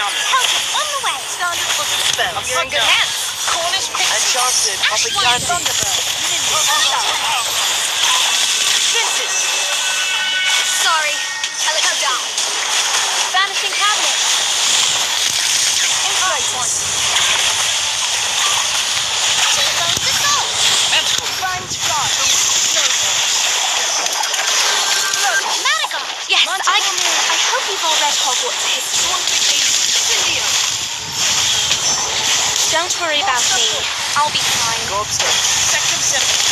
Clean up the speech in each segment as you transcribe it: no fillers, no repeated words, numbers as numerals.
Expelliarmus. Help is on the way. Standard book of spells. You're in good hands. Cornish pixie. Enchanted, popping candy. Thunderbird. Vinces. Sorry. I let her down. Vanishing cabinet. Inflatus. T-bones assault. Magical. Fanged fly. Madagon. Yes, I hope you've all read Hogwarts history. Cindio. Don't worry about me. I'll be fine. Gobster. Sectum Sempra.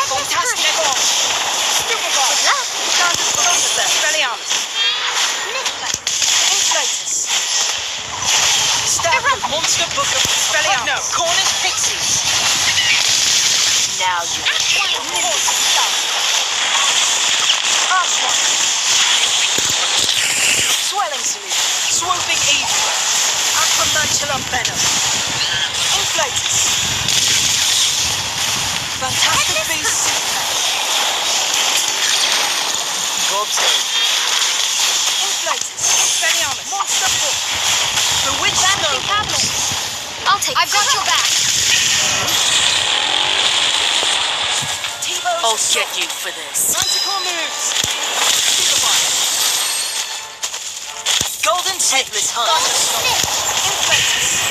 Fantastic Bomb. Stupefy. Good luck. Standard book of spells. Expelliarmus. Niffler. Inflatus. Standard monster book of Expelliarmus. No. Cornish pixies. Now you. Swelling solution. Swooping evil. Aquamantula venom. Inflatus. Fantastic beast. Gobster. Inflatus. Expelliarmus. Monster book. Bewitched Vanishing snowball. cabinet. I've got your back. T-Bones. I'll get you for this. Manticore moves. Stupefy. Golden Headless Hunt. Hunt. Inflatus.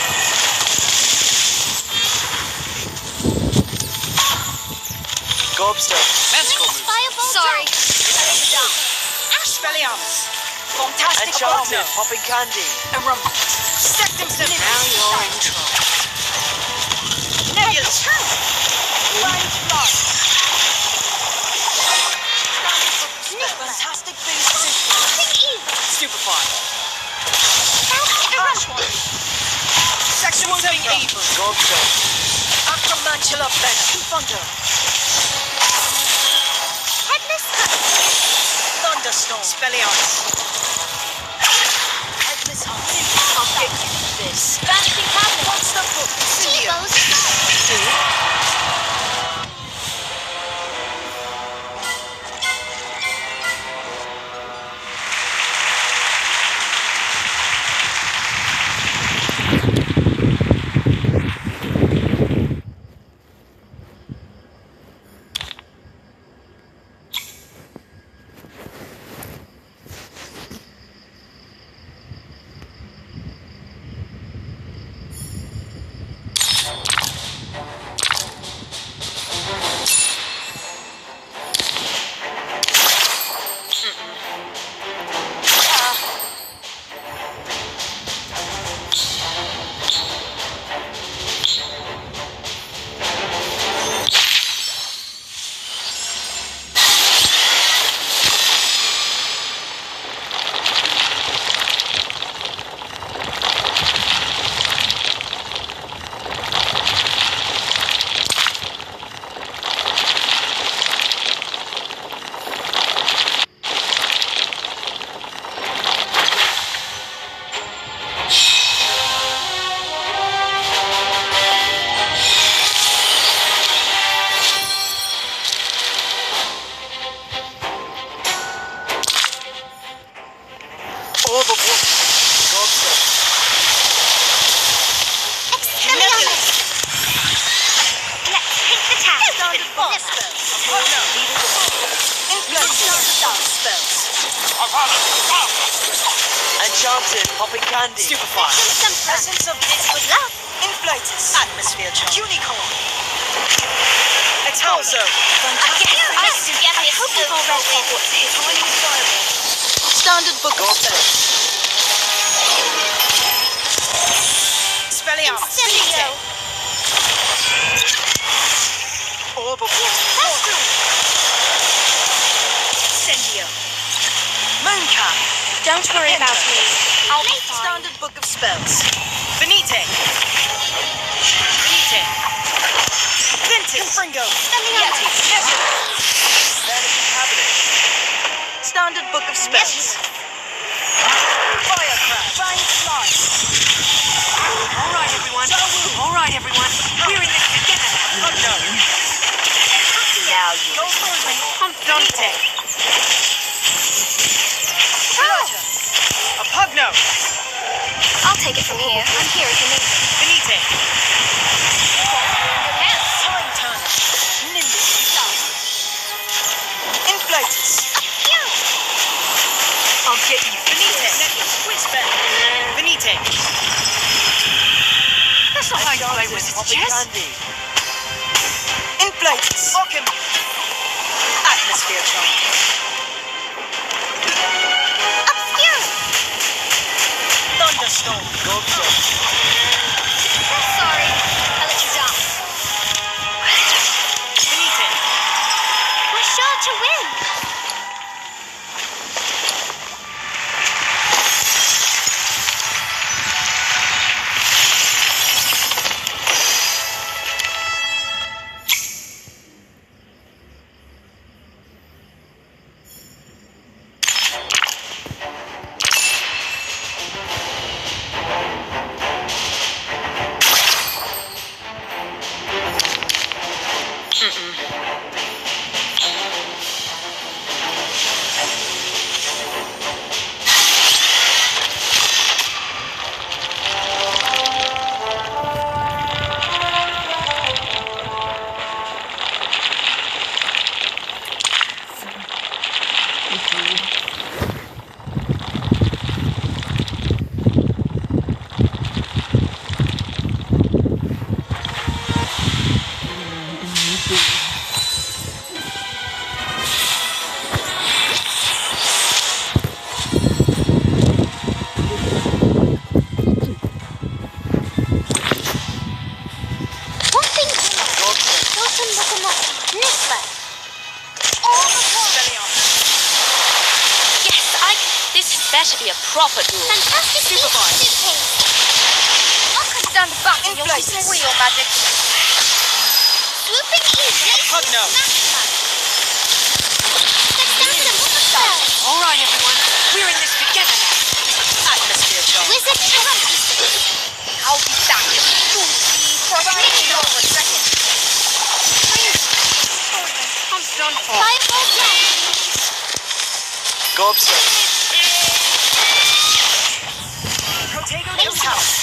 Gobster. Magical move. Fireball. Sorry. Expelliarmus. Fantastic Enchanted, Bomb. popping candy. Rumble. Sectum Sempra. Now you're in trouble. Nebulous. Fanged fly. Fantastic beast. Stupefy. Sectum Sempra. Evil. Gobster. Aquamantula venom. Thunder. Headless Hunt. Thunderstorm. Expelliarmus. Headless Hunt. I'll get you for this. Vanishing cabinet. Monster book. Cindio. T-bones assault. Enchanted, popping candy. Stupefy. Essence of good luck. Inflatus. Atmosphere charge. Unicorn. Expulso. I hope you've all read Hogwarts history. Standard book of Gobster. spells. Expelliarmus. Incendio. Orb of War. Incendio. Mooncap. Don't worry about me. I'll be fine. Standard book of spells. Venite. Venite. Ventus. Fringo. Yeti. Nebula. Vanishing cabinet. Standard book of spells. Firecraft. Fang fly. All right, everyone. We're in this together. Oh no. Now you. Go for it. Dante. Bludger. A Pugno. I'll take it from here. I'm here if you need me. Benite. You're in good hands. Time turner. Nimbus. Inflatus. Phew! I'll get you. Benite. Necklace. Whisper. Benite. That's not how you play wizard's chess. Inflatus. Ockham. Atmosphere charm. Phew! Thunderstorm. Sorry. I let you down. Benite. We're sure to win. Better be a proper duel. Fantastic suitcase. I'll cut down the back and you'll see some real magic. Swooping easy. Pugno. All right, everyone. We're in this together now. Atmosphere charm. Wizard charm. I'll be back. Over a second. I'm done for. Fireball down. Gobster. Protego Thank you. house.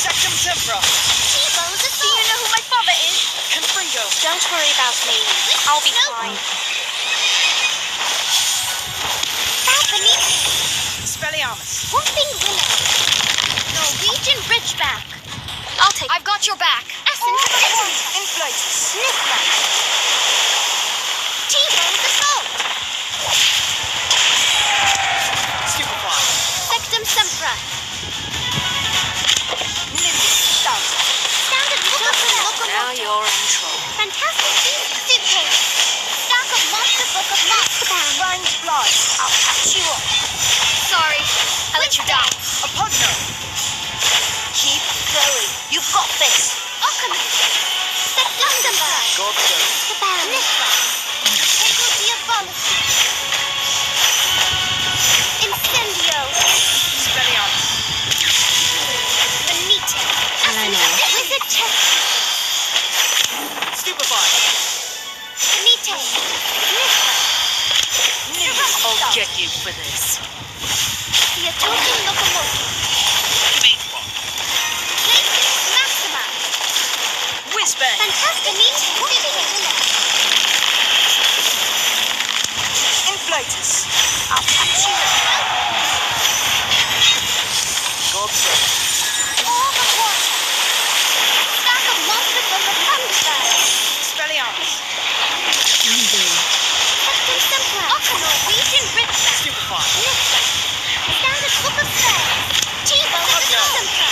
Sectum Sempra. T-Bones, do you know who my father is? Confringo. Don't worry about me. I'll be fine. Spelliarmus. Whooping Willow. Norwegian Ridgeback. I'll take. I've got your back. Essence. Inflatus. Sniffler. T-Bones Assault. Stupefy. Sectum Sempra. Nimbus. Starter. Standard Locomotive. Now you're in trouble. Fantastic Suitcase. Stack of Monster Book of Monster Band. Fanged Flies. I'll patch you up. Sorry, I let you down. A Pugno. Keep going. You've got this. Alchemist. Sectum Sempra. Gobster. The band. Tego Diabolici. Incendio. Spelliarmus. Benito. Hello. Wizard Chess. Stupefy. Benito. Nimbus. I'll get you for this. The Atomic Locomotive. Maxima. Whizbang. Fantastic Benito. Inflatus. I'll patch you up. Gobster. All the water. Stack of Monster Book of Thunderbird. Spelliarmus. Sectum Sempra. Norwegian Ridgeback. Stupefy. Niffer. Standard Book of Spells. T-Bone Sempra.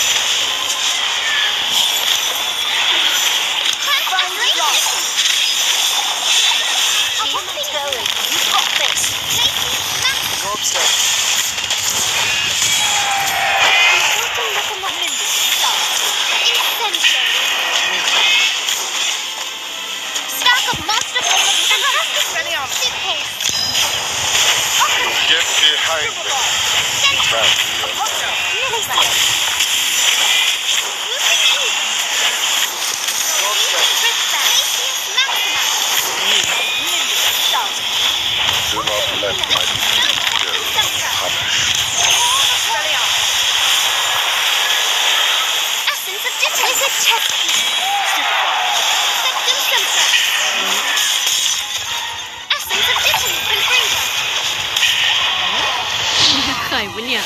Fanged Flies. I'll keep going. You've got this. Gobster. Stack of Monster Book of Fantastic Spelliarmus. Suitcase. Get behind me. Pugno. Do not let my people go. Punish. Spelliarmus. ใครวะเนี่ย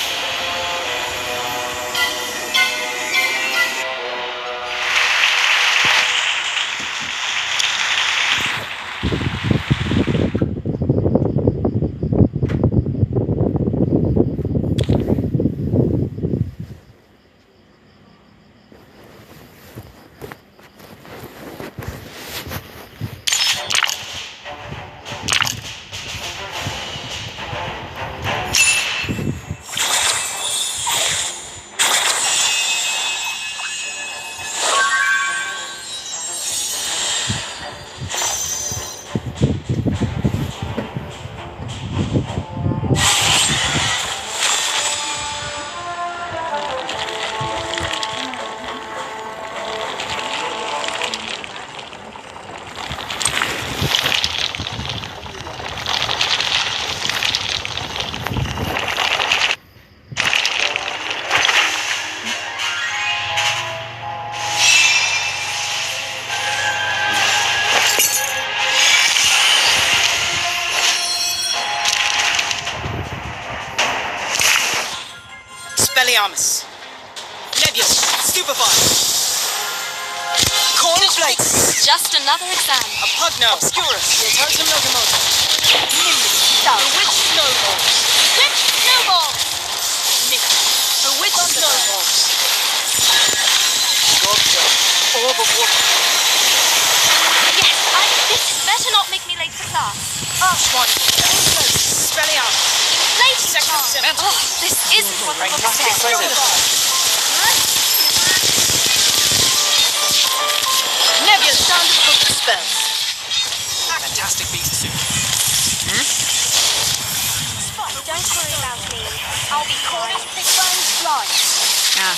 Expelliarmus. Nebula. Stupefy. Cornish Blades. Just another exam. A Pugno. Obscurus. Detertum Locomotor. Nimbus. Bewitched Snowballs. Which snowball? Nick. Bewitched Snowballs. Scorpio. Orb of Water. Yes, this better not make me late for class. Archwand. Expelliarmus. Inflating Second charge. Seven. Oh, this isn't what the book Fantastic said. President. Nebula. Standard book of spells. Fantastic beast suit. Don't worry about me. I'll be fine. Burns fly. อ่ะ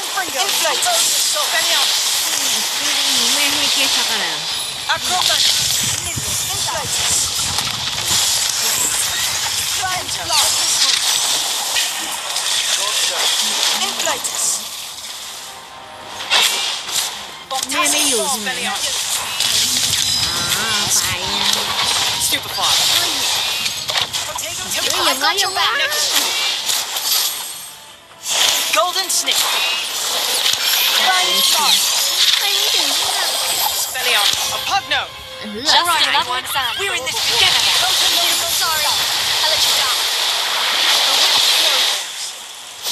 Inflate. Expelliarmus. ไม่ให้เกียร์ชักอะไรอ่ะ Acrobat. Inflate. Inflatus. แม่ไม่อยู่ใช่ไหมอ่าไปนะ Stupefy. เฮ้ยอย่างไรอย่างไร Golden Snip. ไปไม่ถึงเนี่ย Spellion. A Pugno. Just All right, another everyone. exam. We're in this together now. Sorry. I'll let you down.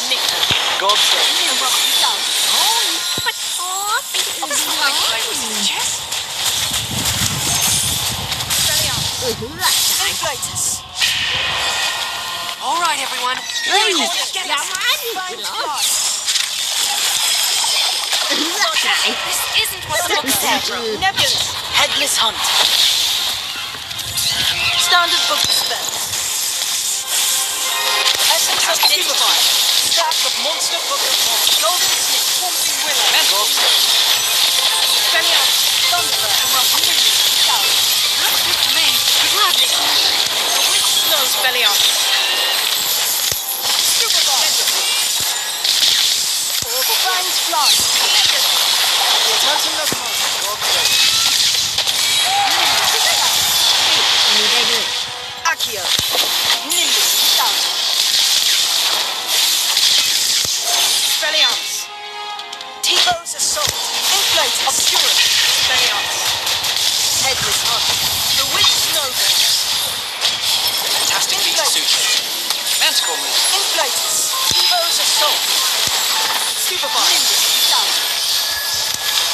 Nick. Gobster. But oh, I was in the chest. Spellion. เออละ Inflatus. All right, everyone. เฮ้ย We're in อ this ย่า together. มาดิเหรอละตาย This isn't what the book said. Nebulous. Headless Hunt. Standard book of spells. Essence of Stupefy. Stack of Monster Book of Monsters. Golden Snip. Swamping Willow. Gobster. Spellion. Thunderbird. That's good for me. Good luck. Witch Snow. Spellion. Stupefy. Fangs Fly. Detertum Locomotor. Gobster. อันนี้ได้ด้วย Accio. Nimbus. Spelliarmus. T-Bow's Assault. Inflate. Obscurus. Spelliarmus. Headless Hunt. The Witch Snowball. Fantastic beast suitcase. Manticore move. Inflatus. T-Bow's Assault. Stupefy. Nimbus.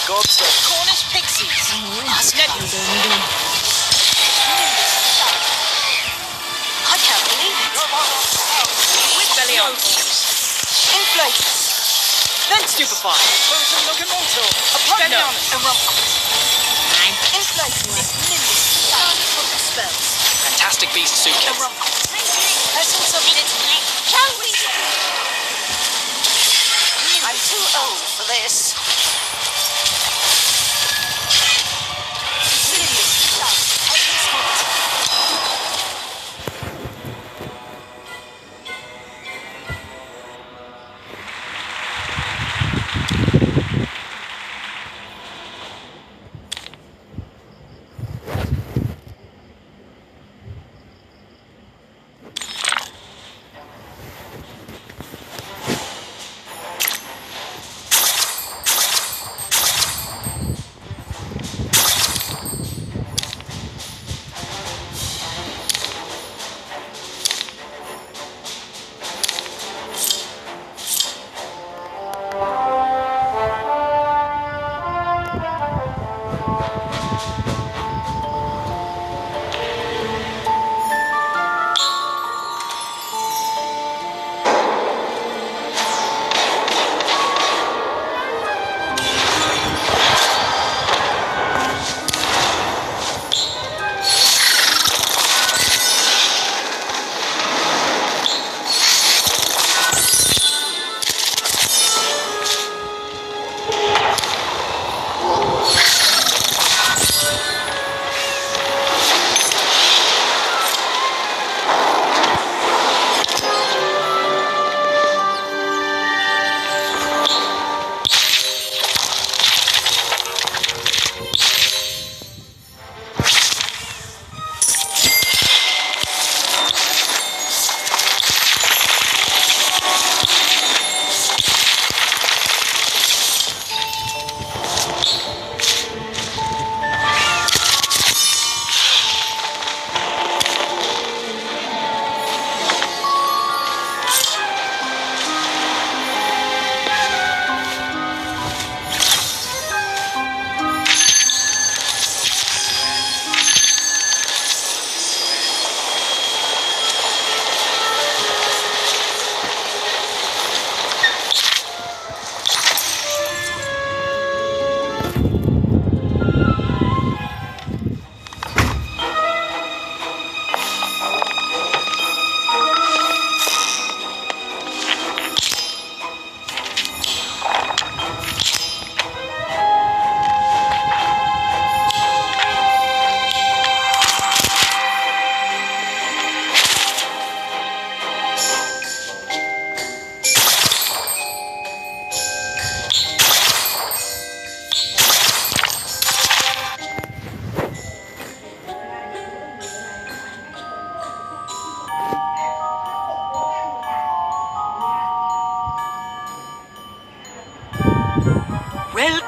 Gobster. Cornish Pixies. That's เดิ Nebulous. นไม่เดิน I can't believe it. With Spelliarmus. Inflatus. Then Stupefy. Frozen Locomotor. A Pugno. Inflatus. Nimbus. Book of spells. Fantastic beast suitcase. Essence of Shall we? I'm too old for this. Headless Hunt.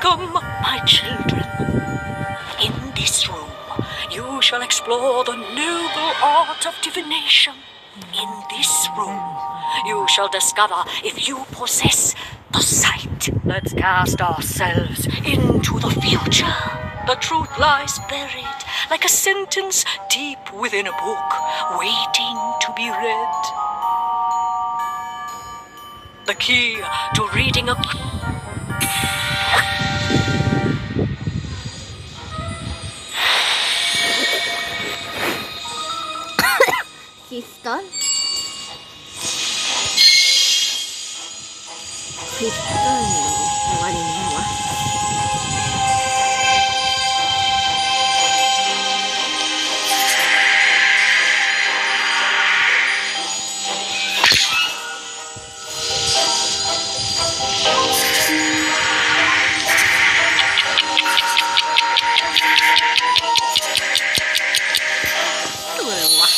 Welcome, my children. In this room, you shall explore the noble art of divination. In this room, you shall discover if you possess the sight. Let's cast ourselves into the future. The truth lies buried like a sentence deep within a book, waiting to be read. The key to reading a... Sister นี่ว่าดีไหมวะตัวอะไรวะ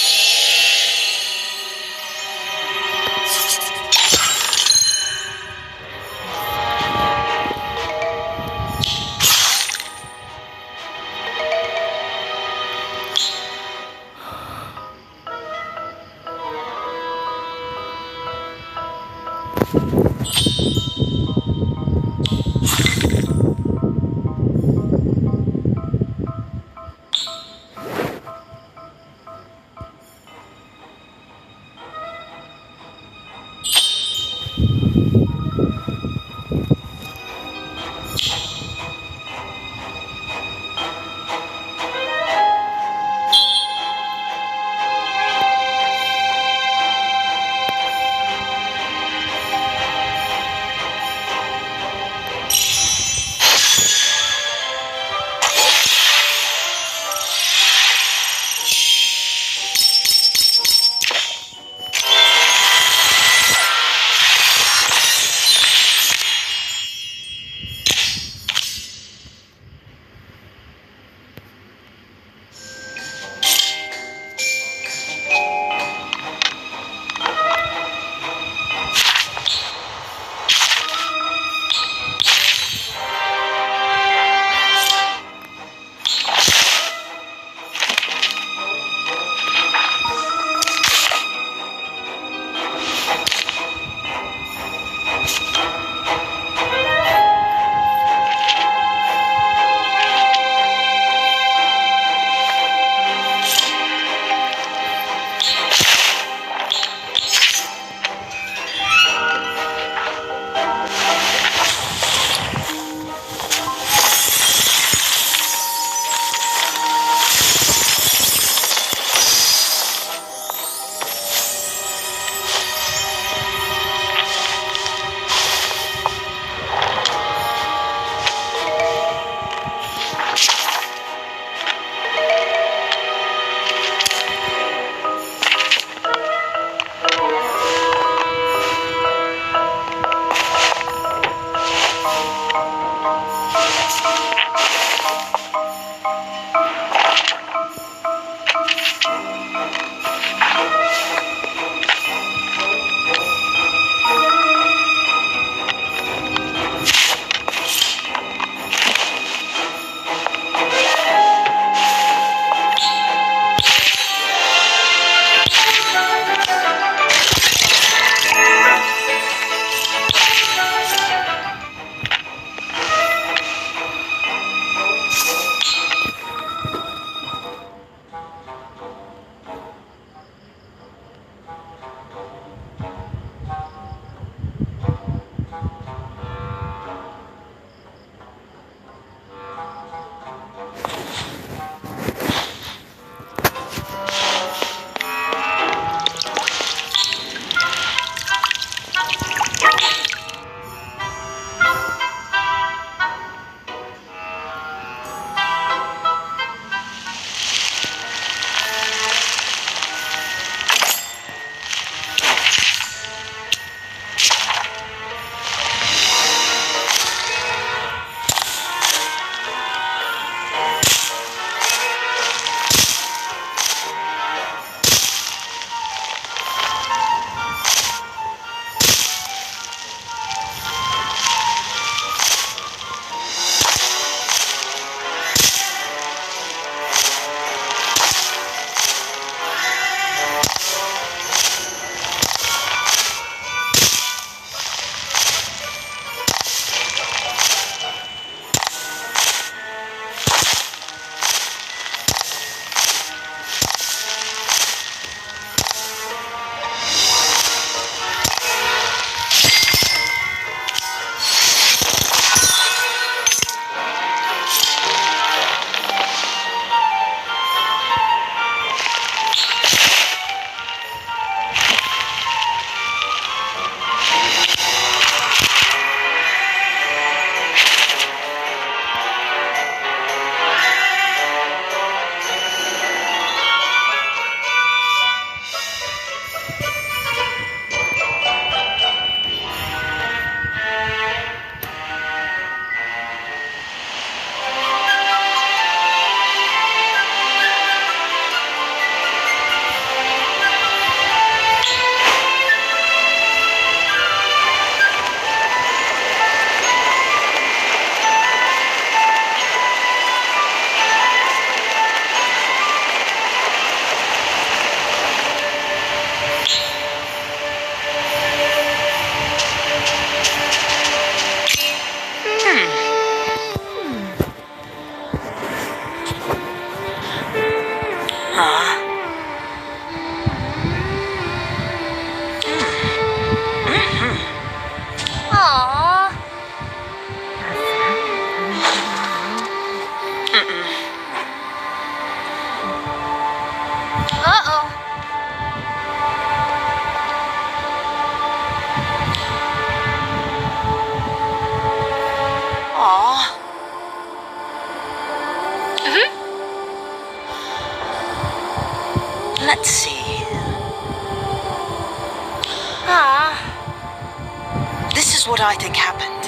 This is what I think happened.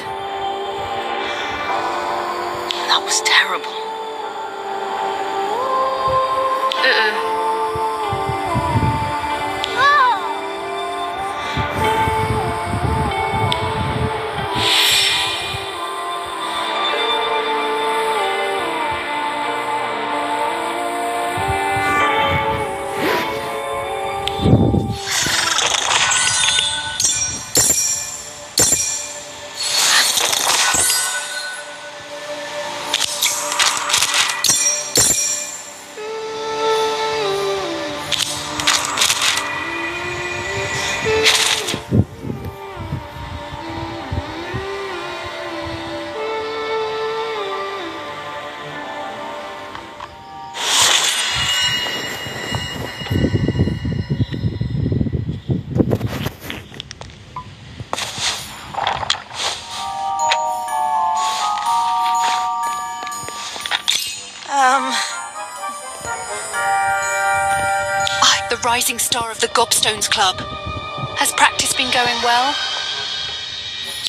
That was terrible. The rising star of the Gobstones Club. Has practice been going well?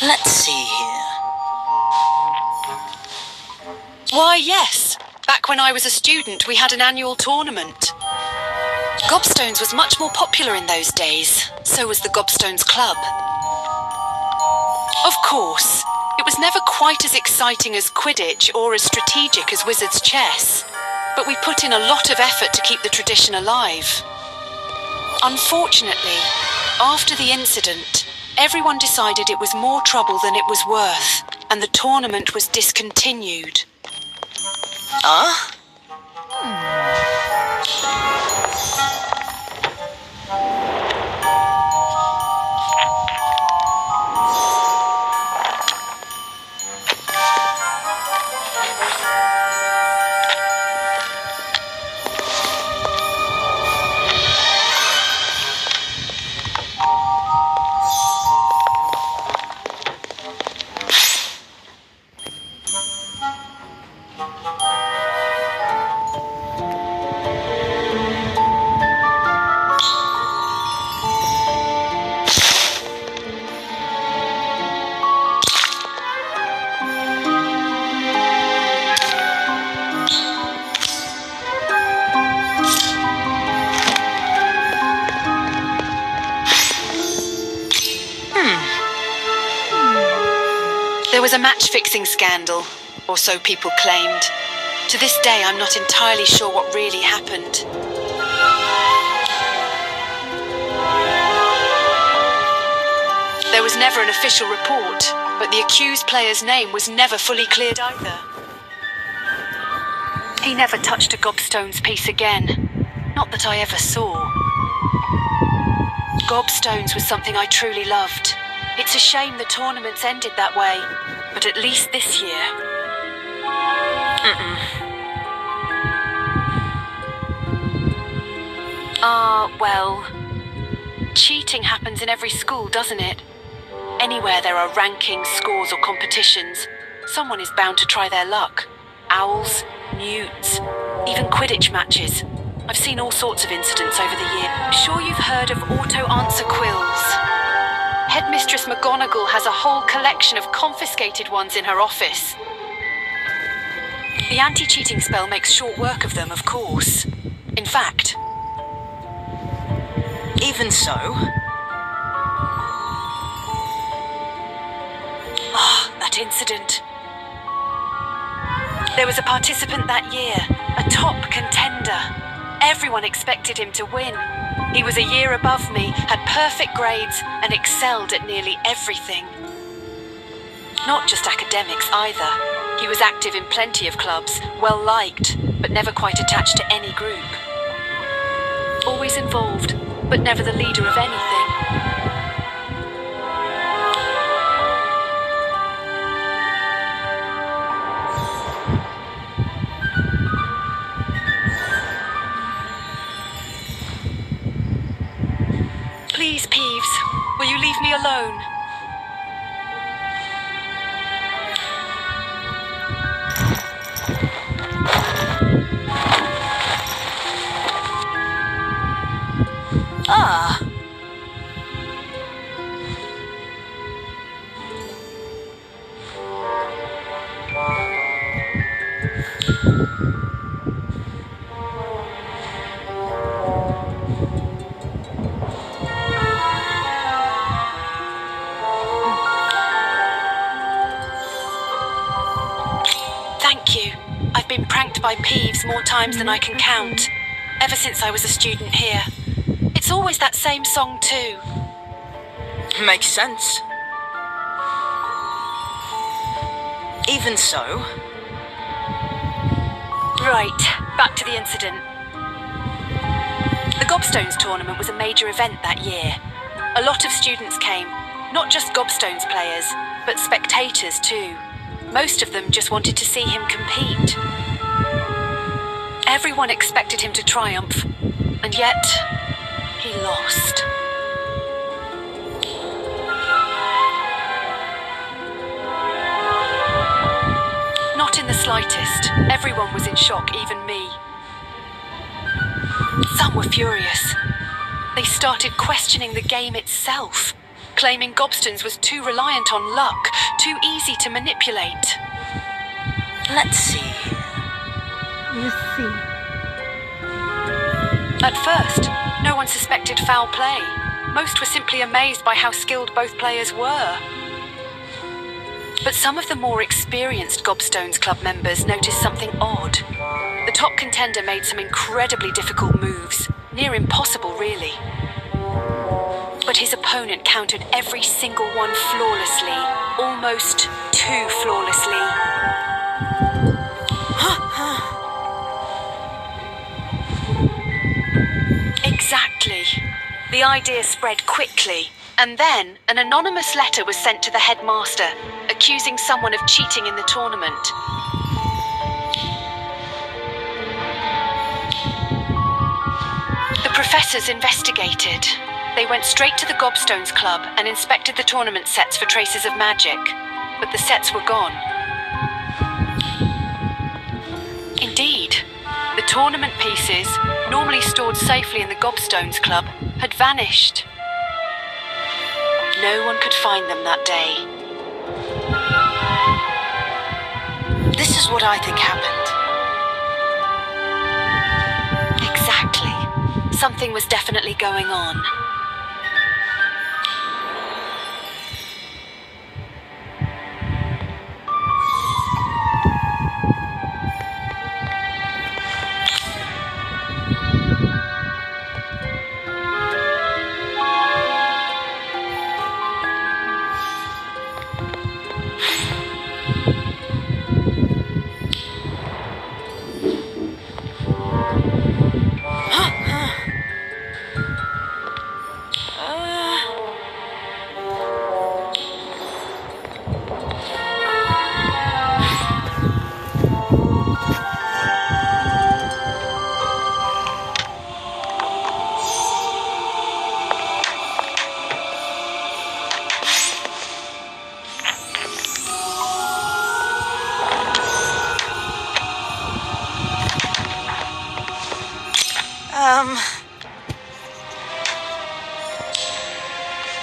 Let's see here. Why, yes. Back when I was a student, we had an annual tournament. Gobstones was much more popular in those days. So was the Gobstones Club. Of course, it was never quite as exciting as Quidditch or as strategic as Wizard's chess. But we put in a lot of effort to keep the tradition alive. Unfortunately, after the incident, everyone decided it was more trouble than it was worth, and the tournament was discontinued. Huh? There was a match-fixing scandal, or so people claimed. To this day, I'm not entirely sure what really happened. There was never an official report, but the accused player's name was never fully cleared either. He never touched a Gobstones piece again. Not that I ever saw. Gobstones was something I truly loved. It's a shame the tournaments ended that way, but at least this year. Well, cheating happens in every school, doesn't it? Anywhere there are rankings, scores or competitions, someone is bound to try their luck. Owls, newts, even Quidditch matches. I've seen all sorts of incidents over the year. I'm sure you've heard of auto-answer quills. Headmistress McGonagall has a whole collection of confiscated ones in her office. The anti-cheating spell makes short work of them, of course. In fact... Even so? That incident. There was a participant that year, a top contender. Everyone expected him to win. He was a year above me, had perfect grades, and excelled at nearly everything. Not just academics either. He was active in plenty of clubs, well liked, but never quite attached to any group. Always involved, but never the leader of anything. Please, Peeves, will you leave me alone? by Peeves more times than I can count, ever since I was a student here. It's always that same song too. Makes sense. Even so... Right, back to the incident. The Gobstones tournament was a major event that year. A lot of students came, not just Gobstones players, but spectators too. Most of them just wanted to see him compete. Everyone expected him to triumph, and yet he lost. Not in the slightest. Everyone was in shock, even me. Some were furious. They started questioning the game itself, claiming Gobstones was too reliant on luck, too easy to manipulate. Let's see. Let's see. At first, no one suspected foul play. Most were simply amazed by how skilled both players were. But some of the more experienced Gobstones Club members noticed something odd. The top contender made some incredibly difficult moves, near impossible really. But his opponent countered every single one flawlessly, almost too flawlessly. Exactly. The idea spread quickly, and then an anonymous letter was sent to the headmaster, accusing someone of cheating in the tournament. The professors investigated. They went straight to the Gobstones Club and inspected the tournament sets for traces of magic, but the sets were gone. Indeed, the tournament pieces, normally stored safely in the Gobstones Club, had vanished. No one could find them that day. This is what I think happened. Exactly. Something was definitely going on.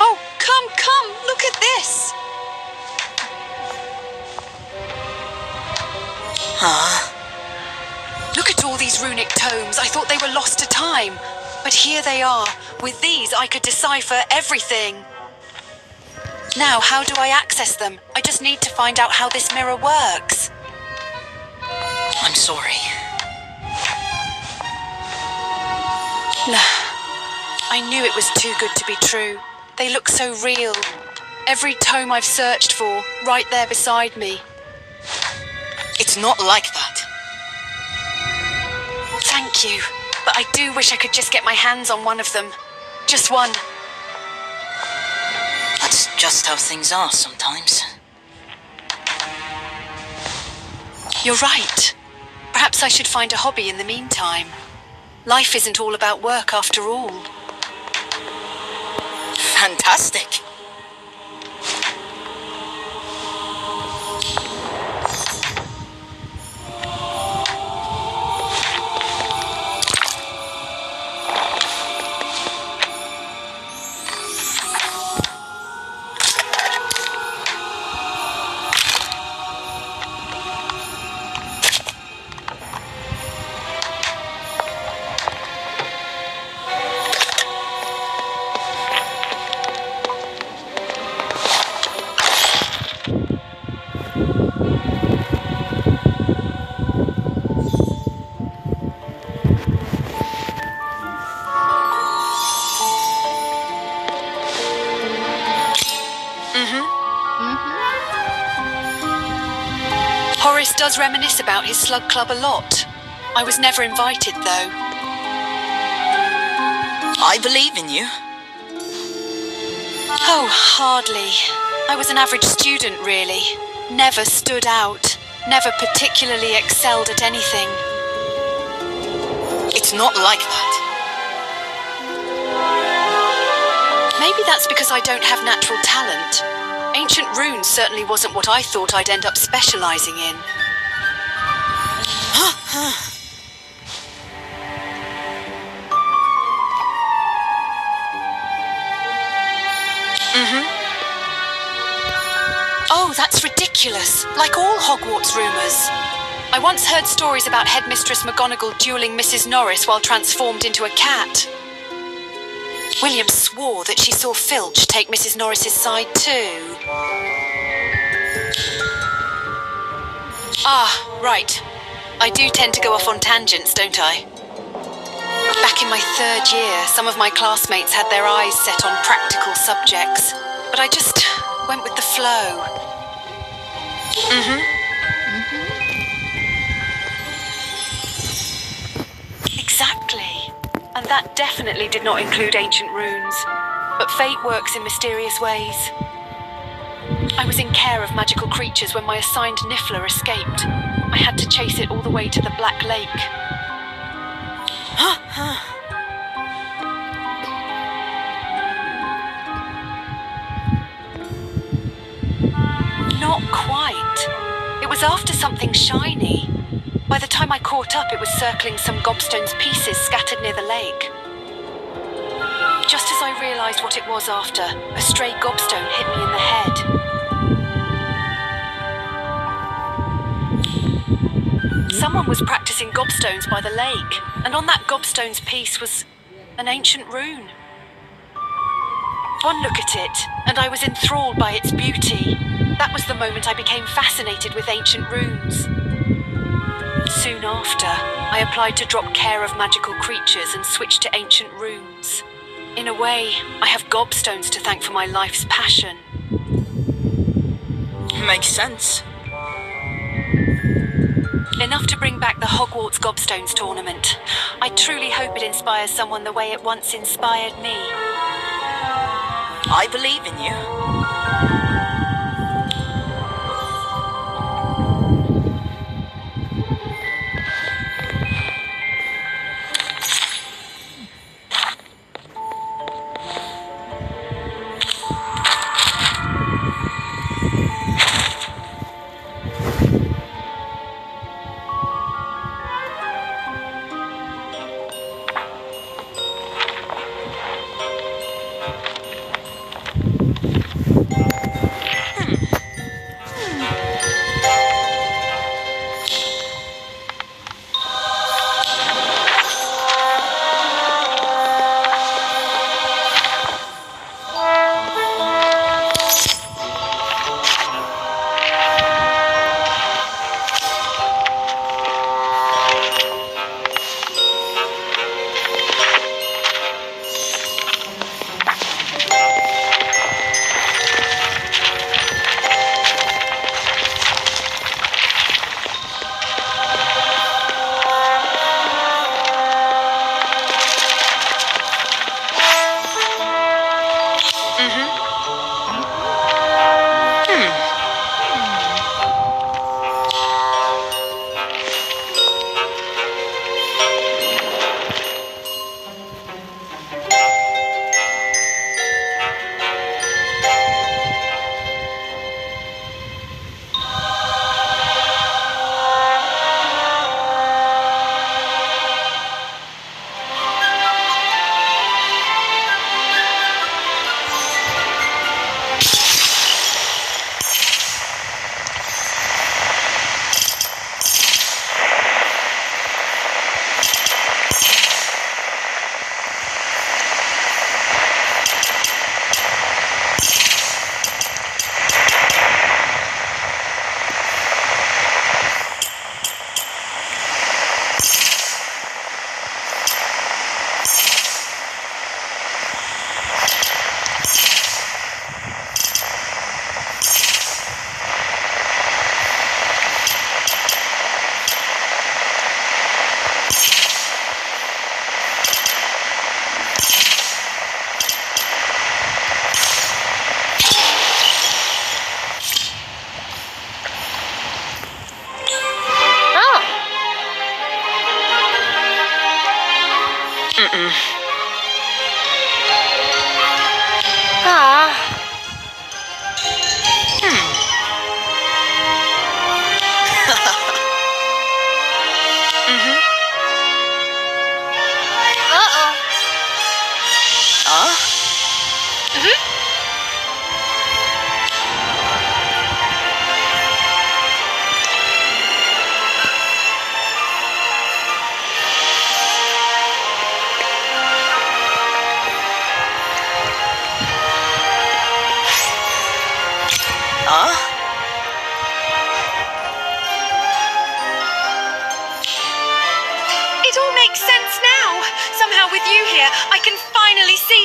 Oh, come, look at this! Huh? Look at all these runic tomes. I thought they were lost to time. But here they are. With these, I could decipher everything. Now, how do I access them? I just need to find out how this mirror works. I'm sorry. I knew it was too good to be true. They look so real. Every tome I've searched for, right there beside me. It's not like that. Thank you. But I do wish I could just get my hands on one of them. Just one. That's just how things are sometimes. You're right. Perhaps I should find a hobby in the meantime. Life isn't all about work after all. Fantastic. Norris does reminisce about his slug club a lot. I was never invited, though. I believe in you. Oh, hardly. I was an average student, really. Never stood out. Never particularly excelled at anything. It's not like that. Maybe that's because I don't have natural talent. Ancient runes certainly wasn't what I thought I'd end up specialising in. Oh, that's ridiculous. Like all Hogwarts rumours. I once heard stories about Headmistress McGonagall duelling Mrs. Norris while transformed into a cat. William swore that she saw Filch take Mrs. Norris's side too. Ah, right. I do tend to go off on tangents, don't I? Back in my 3rd year, some of my classmates had their eyes set on practical subjects, but I just went with the flow. Exactly. And that definitely did not include ancient runes. But fate works in mysterious ways. I was in care of magical creatures when my assigned Niffler escaped. I had to chase it all the way to the Black Lake. Not quite. It was after something shiny. By the time I caught up, it was circling some gobstone's pieces scattered near the lake. Just as I realised what it was after, a stray gobstone hit me in the head. Someone was practicing gobstones by the lake, and on that gobstone's piece was an ancient rune. One look at it, and I was enthralled by its beauty. That was the moment I became fascinated with ancient runes. Soon after, I applied to drop care of magical creatures and switched to ancient runes. In a way, I have gobstones to thank for my life's passion. Makes sense. Enough to bring back the Hogwarts Gobstones tournament. I truly hope it inspires someone the way it once inspired me. I believe in you.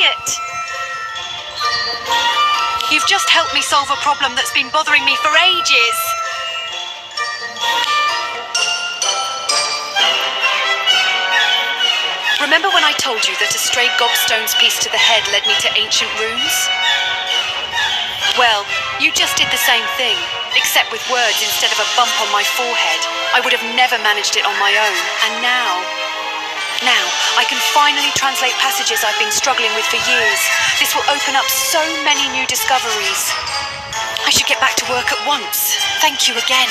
it! You've just helped me solve a problem that's been bothering me for ages. Remember when I told you that a stray gobstone's piece to the head led me to ancient runes? Well, you just did the same thing, except with words instead of a bump on my forehead. I would have never managed it on my own, and now I can finally translate passages I've been struggling with for years. This will open up so many new discoveries. I should get back to work at once. Thank you again.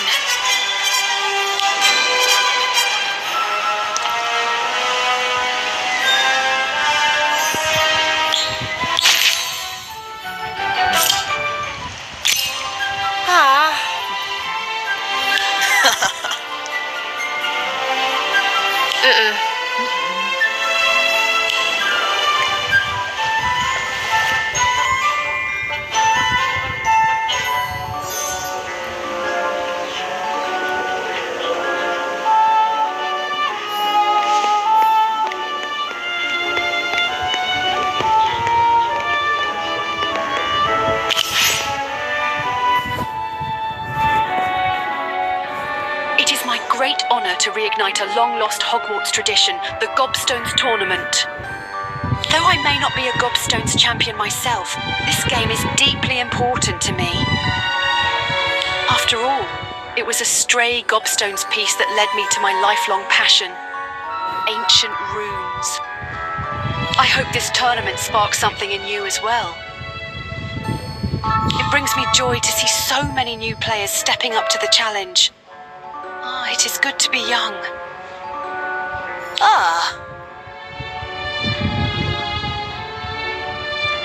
Great honour to reignite a long-lost Hogwarts tradition, the Gobstones Tournament. Though I may not be a Gobstones champion myself, this game is deeply important to me. After all, it was a stray Gobstones piece that led me to my lifelong passion, ancient runes. I hope this tournament sparks something in you as well. It brings me joy to see so many new players stepping up to the challenge. It is good to be young.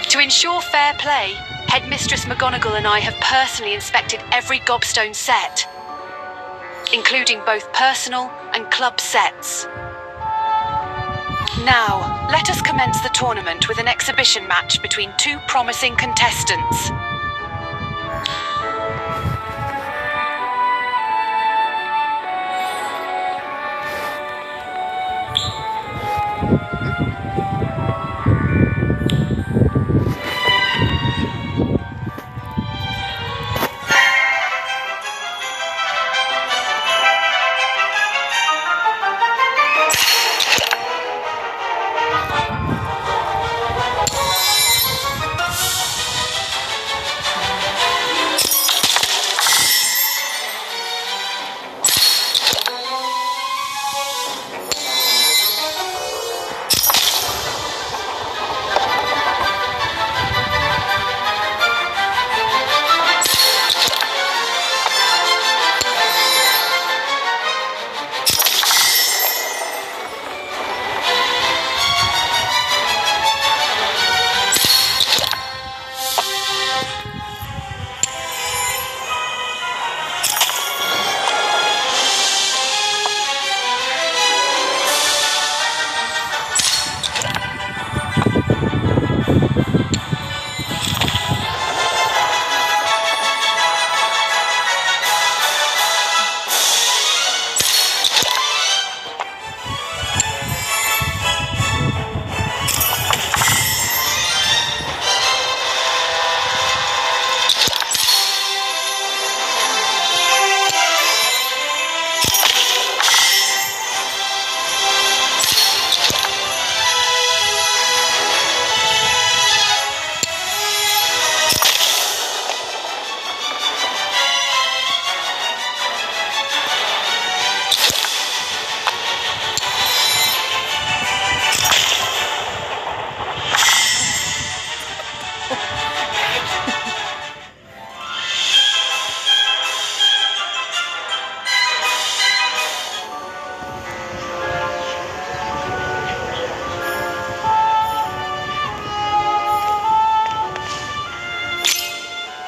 To ensure fair play, Headmistress McGonagall and I have personally inspected every Gobstone set, including both personal and club sets. Now, let us commence the tournament with an exhibition match between two promising contestants.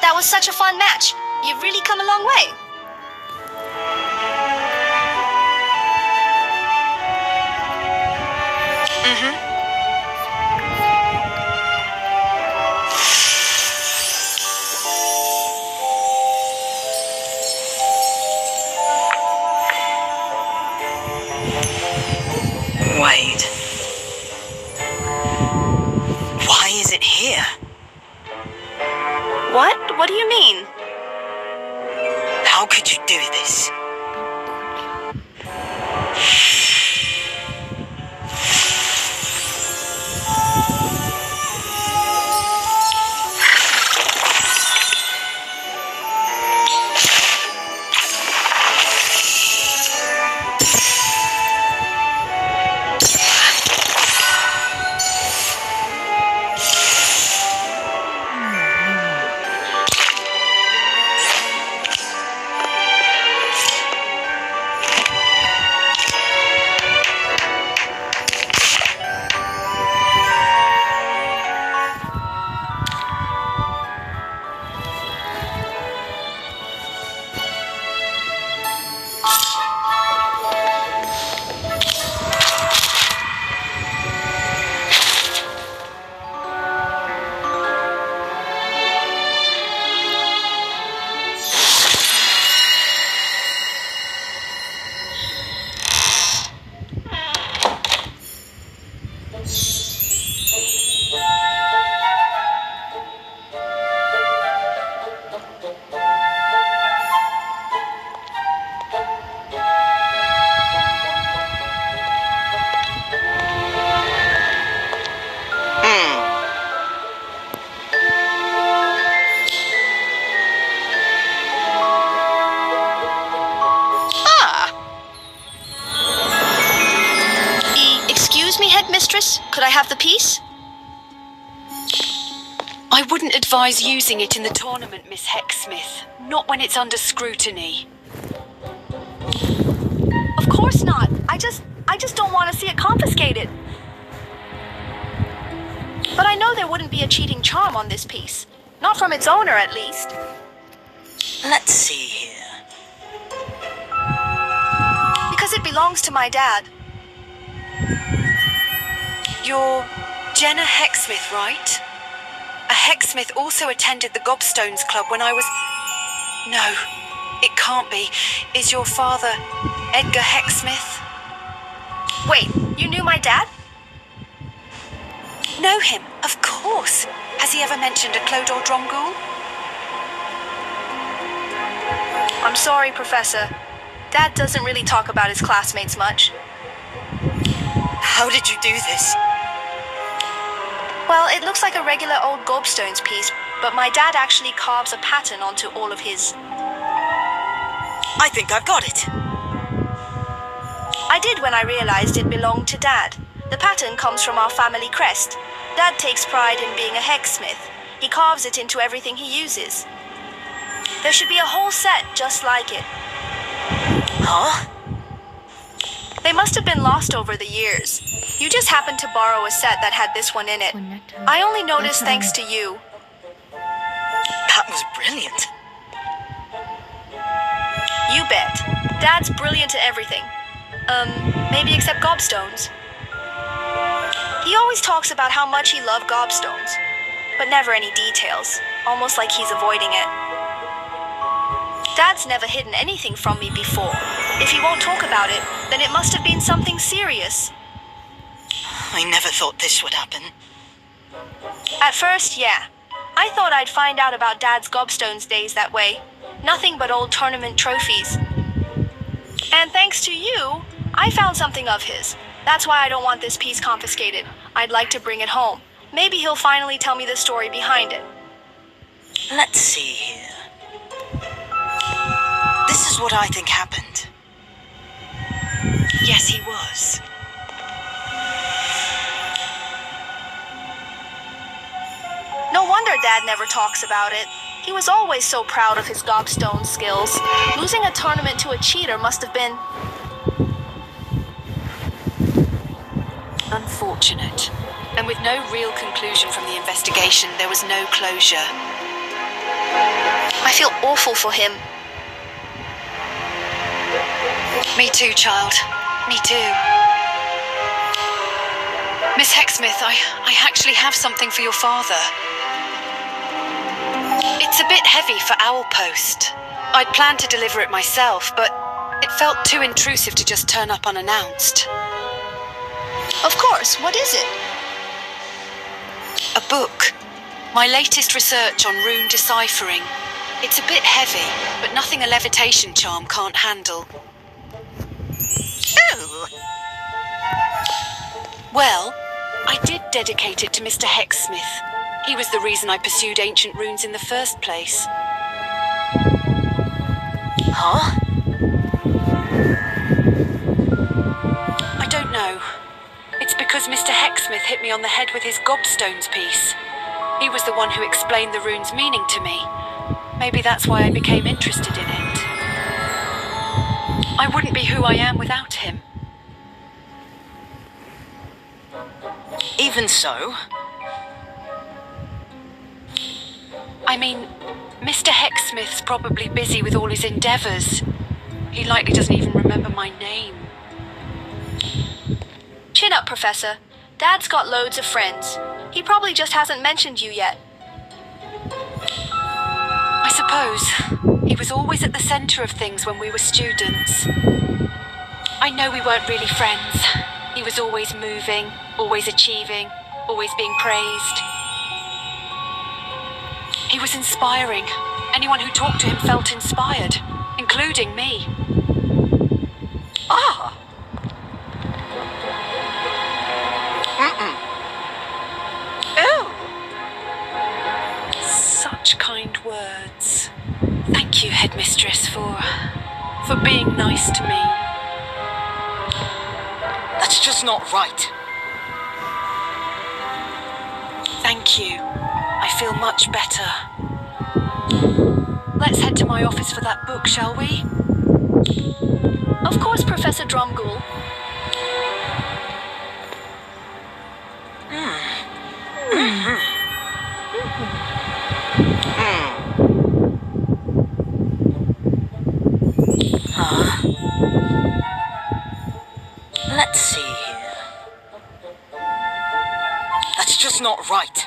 That was such a fun match. You've really come a long way. Wait. Why here. What? What do you mean? How could you do this? Excuse me, headmistress? Could I have the piece? I wouldn't advise using it in the tournament, Miss Hecksmith. Not when it's under scrutiny. Of course not. I just don't want to see it confiscated. But I know there wouldn't be a cheating charm on this piece. Not from its owner, at least. Let's see here. Because it belongs to my dad. You're Jenna Hecksmith, right? A Hecksmith also attended the Gobstones Club when I was... No, it can't be. Is your father Edgar Hecksmith? Wait, you knew my dad? Know him, of course. Has he ever mentioned a Clodagh Dromgoole? I'm sorry, Professor. Dad doesn't really talk about his classmates much. How did you do this? Well, it looks like a regular old Gobstones piece, but my dad actually carves a pattern onto all of his. I think I've got it. I did when I realized it belonged to Dad. The pattern comes from our family crest. Dad takes pride in being a Hecksmith. He carves it into everything he uses. There should be a whole set just like it. Huh? They must have been lost over the years. You just happened to borrow a set that had this one in it. I only noticed thanks to you. That was brilliant. You bet. Dad's brilliant at everything. Maybe except gobstones. He always talks about how much he loved gobstones, but never any details, almost like he's avoiding it. Dad's never hidden anything from me before. If he won't talk about it, then it must have been something serious. I never thought this would happen. At first, yeah. I thought I'd find out about Dad's gobstones days that way. Nothing but old tournament trophies. And thanks to you, I found something of his. That's why I don't want this piece confiscated. I'd like to bring it home. Maybe he'll finally tell me the story behind it. Let's see here. This is what I think happened. Yes, he was. No wonder Dad never talks about it. He was always so proud of his gobstone skills. Losing a tournament to a cheater must have been... Unfortunate. And with no real conclusion from the investigation, there was no closure. I feel awful for him. Me too, child. Me too. Miss Hecksmith, I actually have something for your father. It's a bit heavy for Owl Post. I'd planned to deliver it myself, but it felt too intrusive to just turn up unannounced. Of course, what is it? A book. My latest research on rune deciphering. It's a bit heavy, but nothing a levitation charm can't handle. Oh, Well, I did dedicate it to Mr. Hexsmith. He was the reason I pursued ancient runes in the first place. huh? I don't know. It's because Mr. Hexsmith hit me on the head with his gobstones piece. He was the one who explained the rune's meaning to me. Maybe that's why I became interested in it. I wouldn't be who I am without him. Even so, I mean, Mr. Hexsmith's probably busy with all his endeavours. He likely doesn't even remember my name. Chin up, Professor. Dad's got loads of friends. He probably just hasn't mentioned you yet. I suppose. He was always at the centre of things when we were students. I know we weren't really friends. He was always moving, always achieving, always being praised. He was inspiring. Anyone who talked to him felt inspired, including me. ah, oh, Such kind words. Thank you, Headmistress, for being nice to me. that's just not right. Thank you. I feel much better. Let's head to my office for that book, shall we? Of course, Professor Drumgool. Let's see here. That's just not right.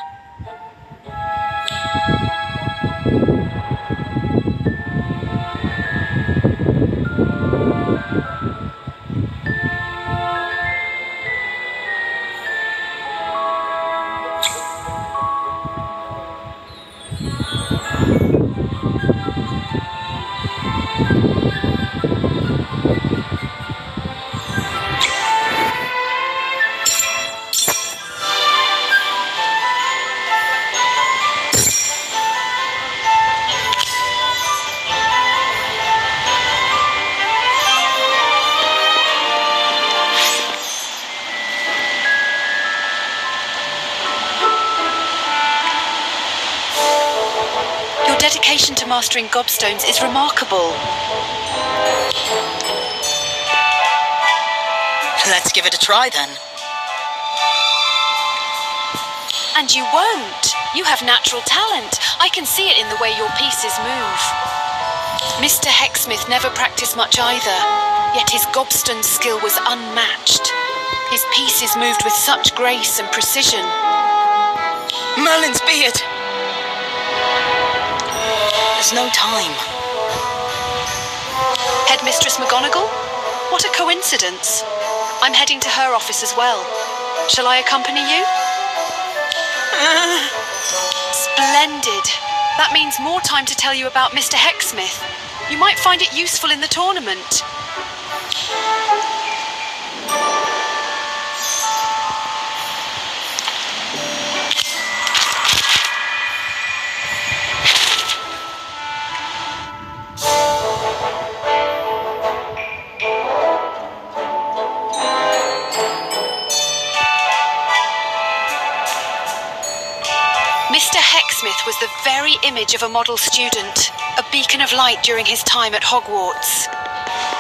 Your dedication to mastering gobstones is remarkable. Let's give it a try then. And you won't. You have natural talent. I can see it in the way your pieces move. Mr. Hexsmith never practiced much either, yet his gobstone skill was unmatched. His pieces moved with such grace and precision. Merlin's beard! There's no time. Headmistress McGonagall? What a coincidence. I'm heading to her office as well. Shall I accompany you? Splendid. That means more time to tell you about Mr. Hexsmith. You might find it useful in the tournament. Mr. Hexsmith was the very image of a model student, a beacon of light during his time at Hogwarts.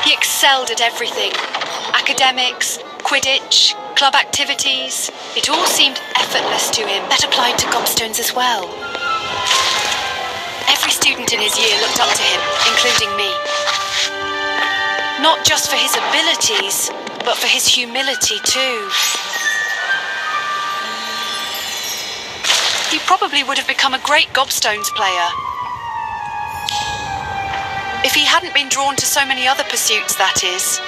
He excelled at everything. Academics, Quidditch, club activities. It all seemed effortless to him. That applied to gobstones as well. Every student in his year looked up to him, including me. Not just for his abilities, but for his humility too. He probably would have become a great gobstones player. If he hadn't been drawn to so many other pursuits, that is.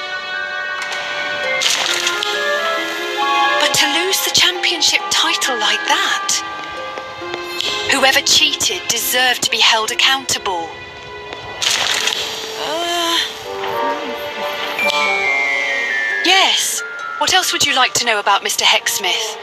But to lose the championship title like that, Whoever cheated deserved to be held accountable. Yes. What else would you like to know about Mr. Hecksmith?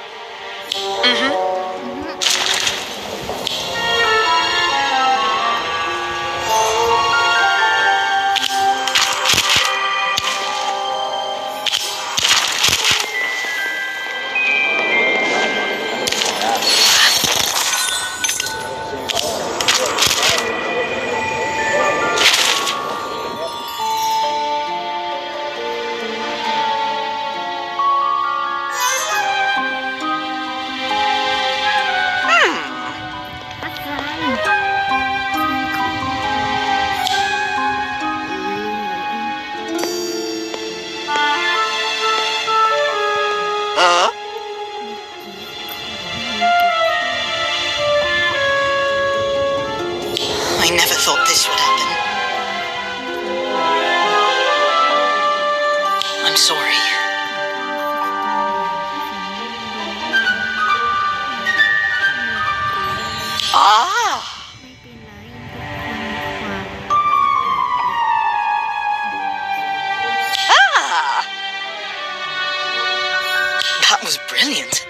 Huh? I never thought this would happen. I'm sorry. Ah! Ah! That was brilliant.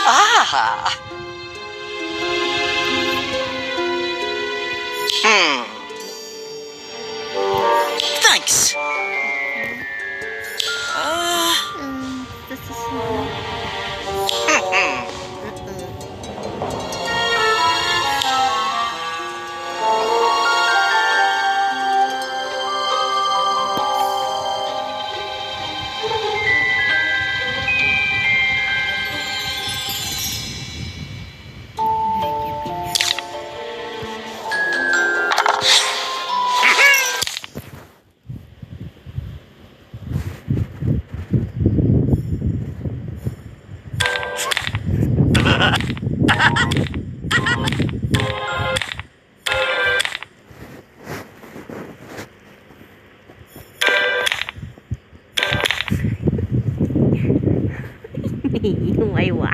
Ah! Thanks. Hay quá.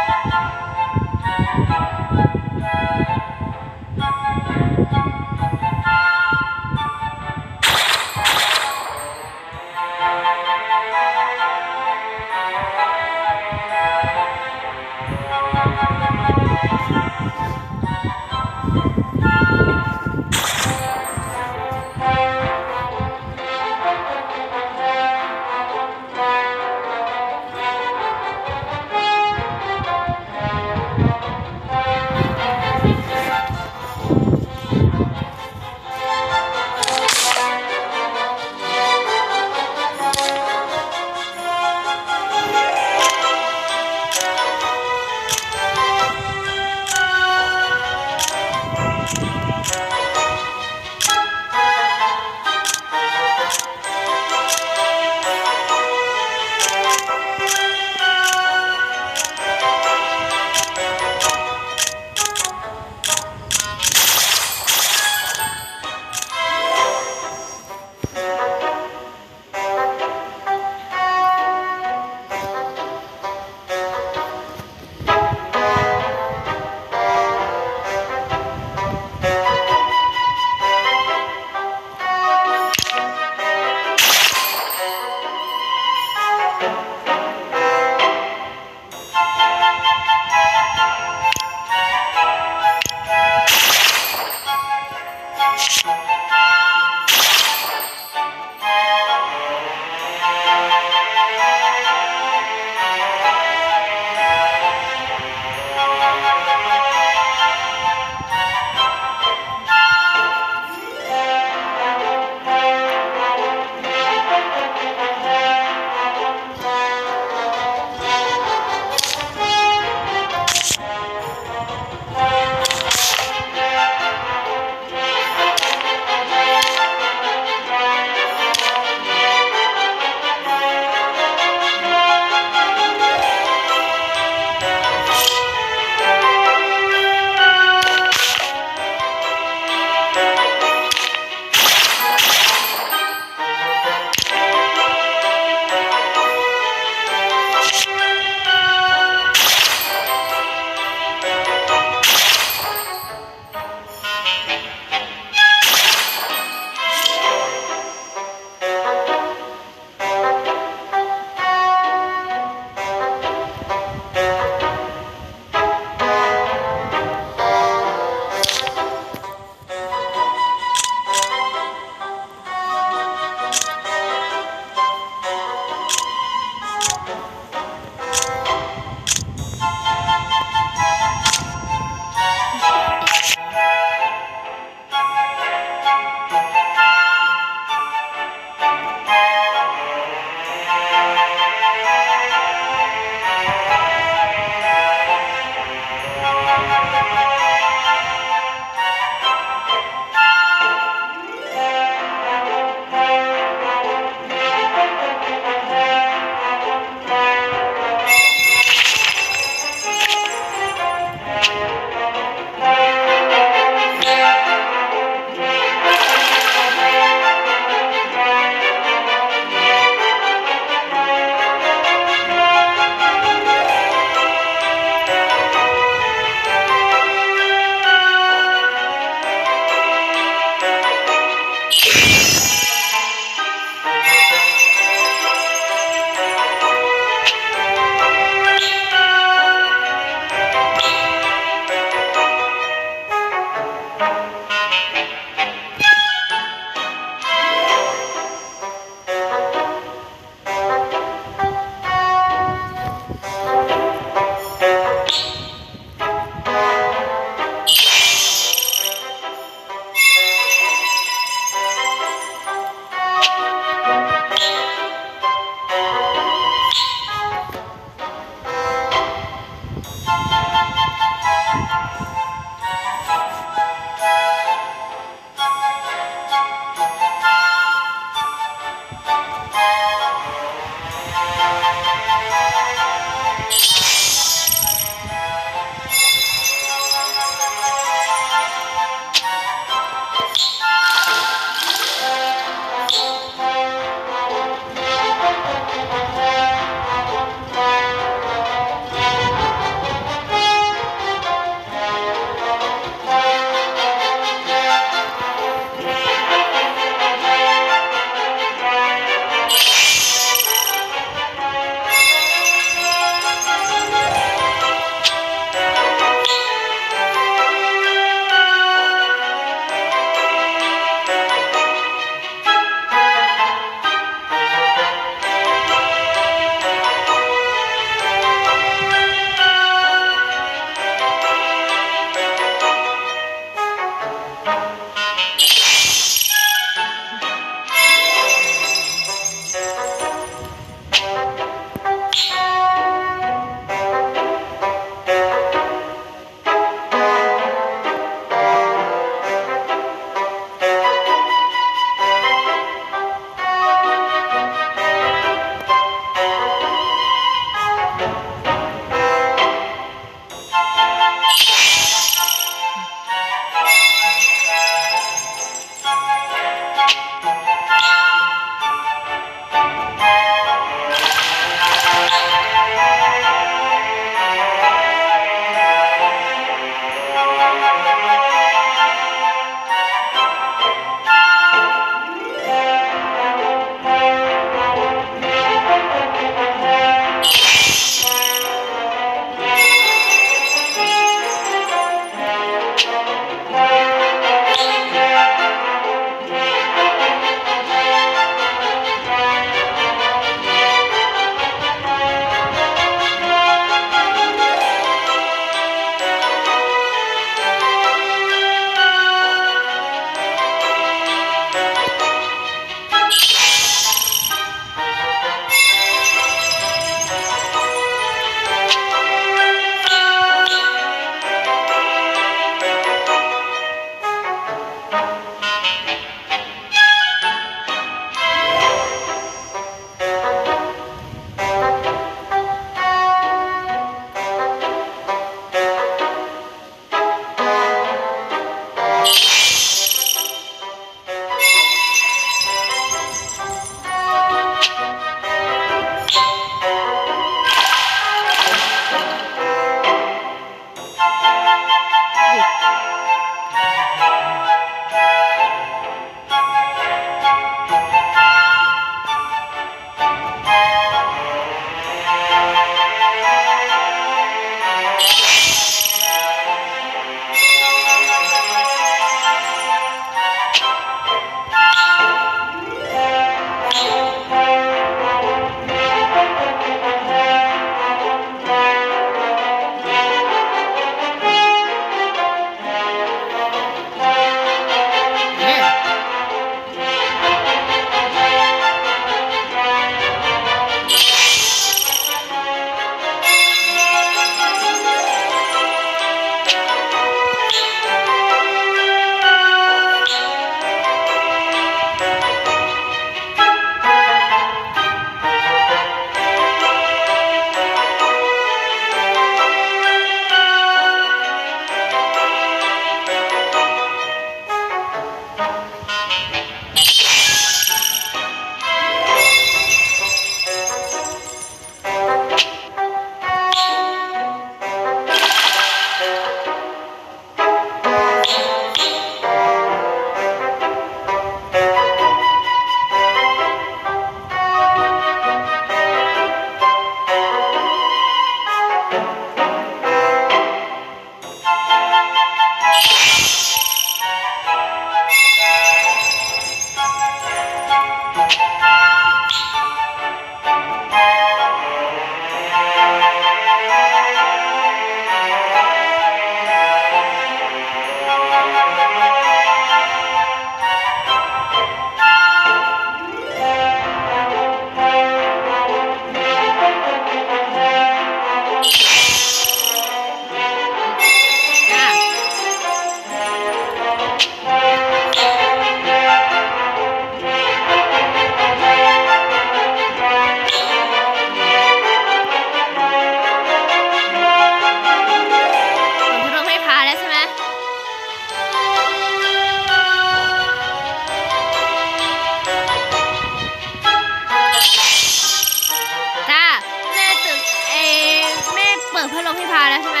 ลงพี่พาแล้วใช่ไหม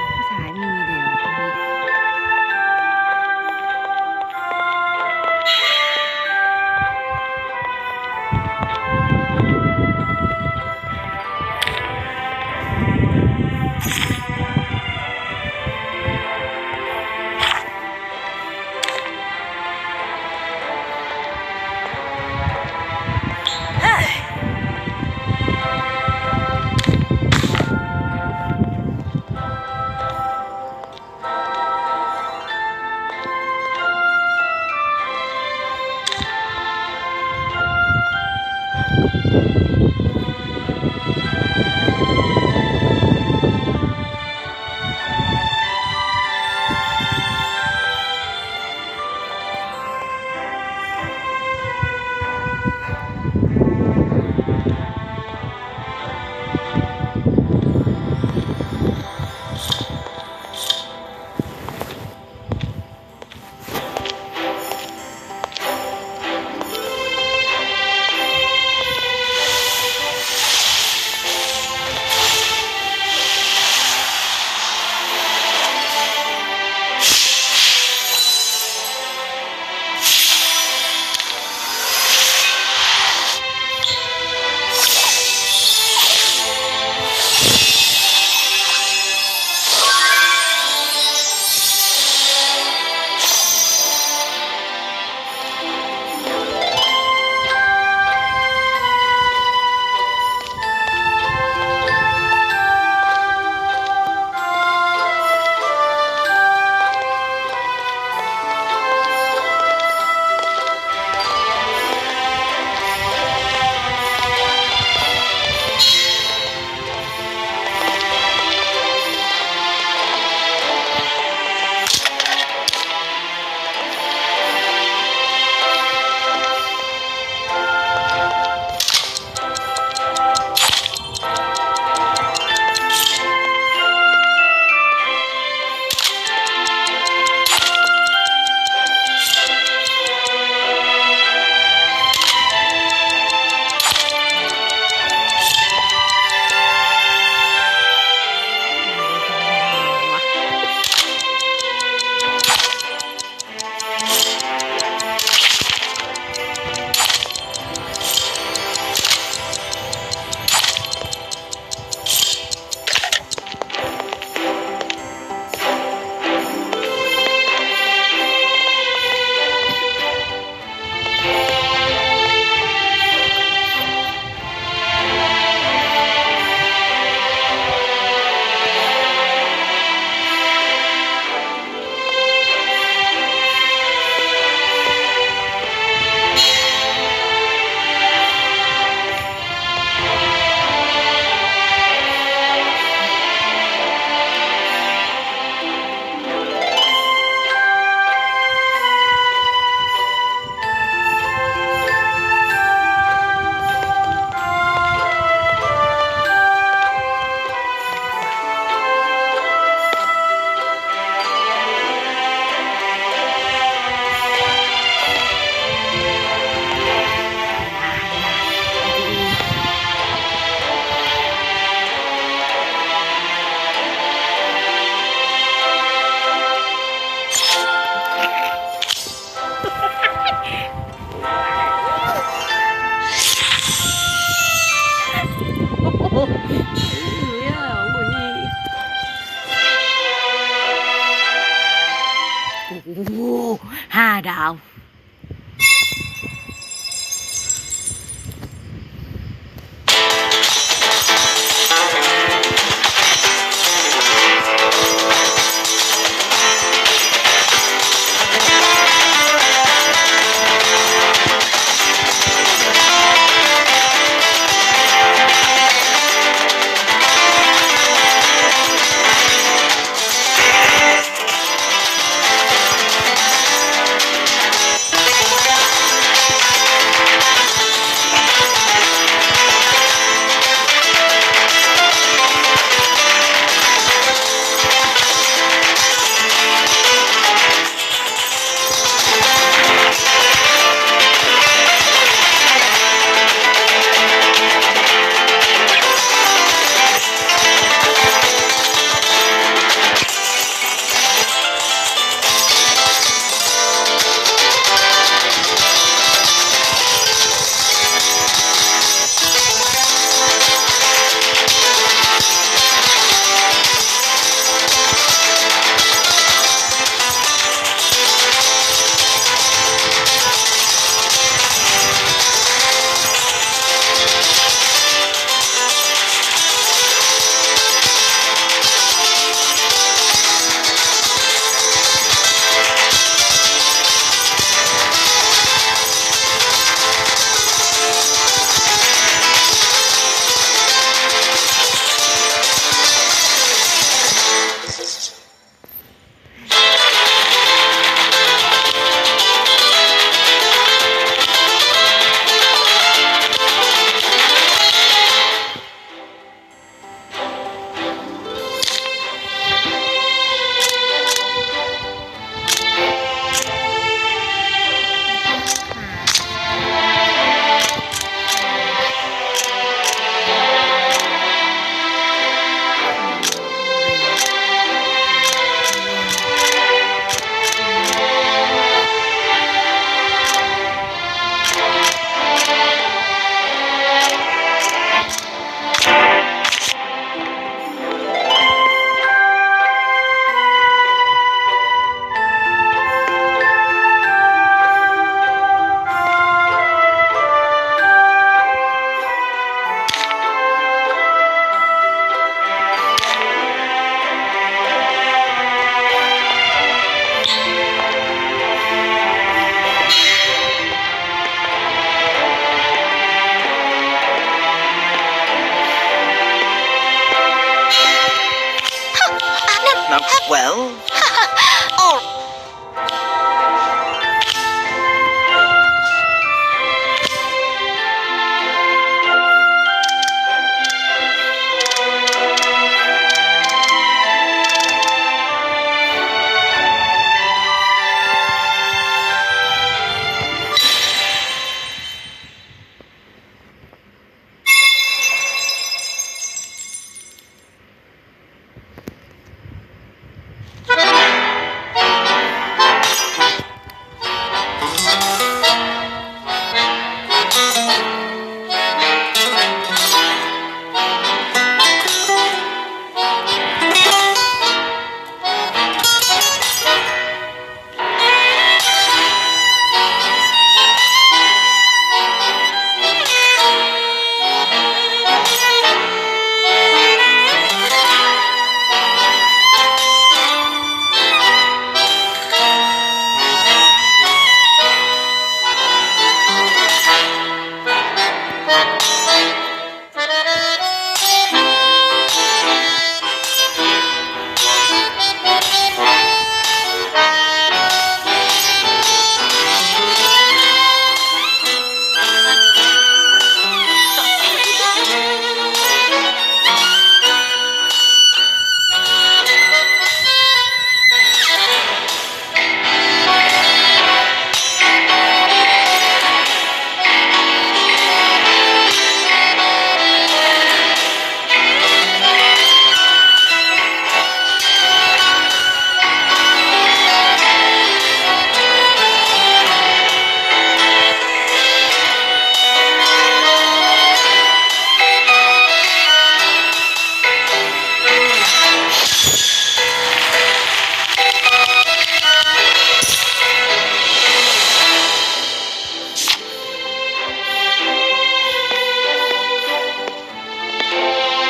ผู้ชายไม่มีเดียวตรงนี้ 「ดาวWell,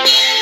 Thank